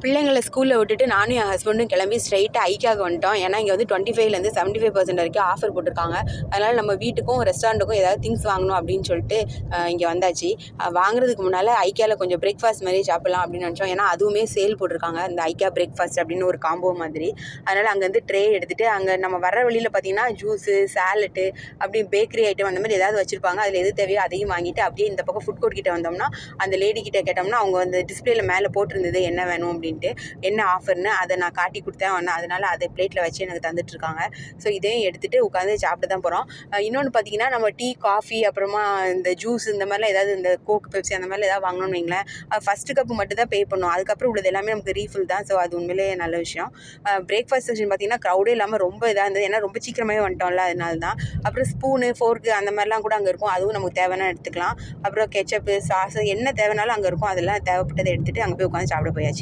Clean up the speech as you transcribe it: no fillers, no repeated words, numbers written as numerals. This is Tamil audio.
பிள்ளைங்களை ஸ்கூலில் விட்டுட்டு நானும் என் ஹஸ்பண்டும் கிளம்பி ஸ்ட்ரைட்டாக ஐக்காக வந்துட்டோம். ஏன்னா இங்கே வந்து 25லேருந்து 75% வரைக்கும் ஆஃபர் போட்டிருக்காங்க. அதனால் நம்ம வீட்டுக்கும் ரெஸ்டாரண்ட்டுக்கும் ஏதாவது திங்ஸ் வாங்கணும் அப்படின்னு சொல்லிட்டு இங்கே வந்தாச்சு. வாங்குறதுக்கு முன்னால் ஐக்கியாவில் கொஞ்சம் பிரேக்ஃபாஸ்ட் மாதிரி சாப்பிட்லாம் அப்படின்னு நினச்சோம். ஏன்னா அதுவுமே சேல் போட்டிருக்காங்க, இந்த ஐக்கியா பிரேக்ஃபாஸ்ட் அப்படின்னு ஒரு காம்போ மாதிரி. அதனால் அங்கேருந்து ட்ரே எடுத்துகிட்டு அங்கே நம்ம வர வழியில் பார்த்திங்கன்னா ஜூஸு, சாலட்டு, அப்படி பேக்கரி ஐட்டம் அந்த மாதிரி ஏதாவது வச்சுருப்பாங்க. அதில் எது தேவையோ அதையும் வாங்கிட்டு அப்படியே இந்த பக்கம் ஃபுட் கோர்ட் கிட்டே வந்தோம்னா அந்த லேடி கிட்டே கேட்டோம்னா அவங்க அந்த டிஸ்பிளேல மேலே போட்டிருந்தது என்ன வேணும் அப்படின்ட்டு, என்ன ஆஃபர்னு அதை நான் காட்டி கொடுத்தேன். அதனால் அதை பிளேட்டில் வச்சு எனக்கு தந்துட்டுருக்காங்க. ஸோ இதையும் எடுத்துகிட்டு உட்காந்து சாப்பிட்டு தான் போகிறோம். இன்னொன்று பார்த்திங்கன்னா, நம்ம டீ, காஃபி, அப்புறமா இந்த ஜூஸ் இந்த மாதிரிலாம் ஏதாவது இந்த கோக், பெப்சி அந்த மாதிரிலாம் ஏதாவது வாங்கணும்னு வைங்களேன், ஃபஸ்ட்டு கப்பு மட்டும் தான் பே பண்ணணும். அதுக்கப்புறம் உள்ளது எல்லாமே நமக்கு ரீஃபில் தான். ஸோ அது உண்மையிலே நல்ல விஷயம். பிரேக்ஃபாஸ்ட் செக்ஷன் பார்த்திங்கன்னா க்ரௌடே இல்லாமல் ரொம்ப இதாக இருந்தது. ஏன்னா ரொம்ப சீக்கிரமாகவே வந்துட்டோம்ல, அதனால தான். அப்புறம் ஸ்பூனு, ஃபோர்க்கு அந்த மாதிரிலாம் கூட அங்கே இருக்கும். அதுவும் நமக்கு தேவைன்னா எடுத்துக்கலாம். அப்புறம் கெச்சப்பு, சாஸு என்ன தேவைனாலும் அங்கே இருக்கும். அதெல்லாம் தேவைப்பட்டதை எடுத்துகிட்டு அங்கே போய் உட்காந்து சாப்பிட போயாச்சு.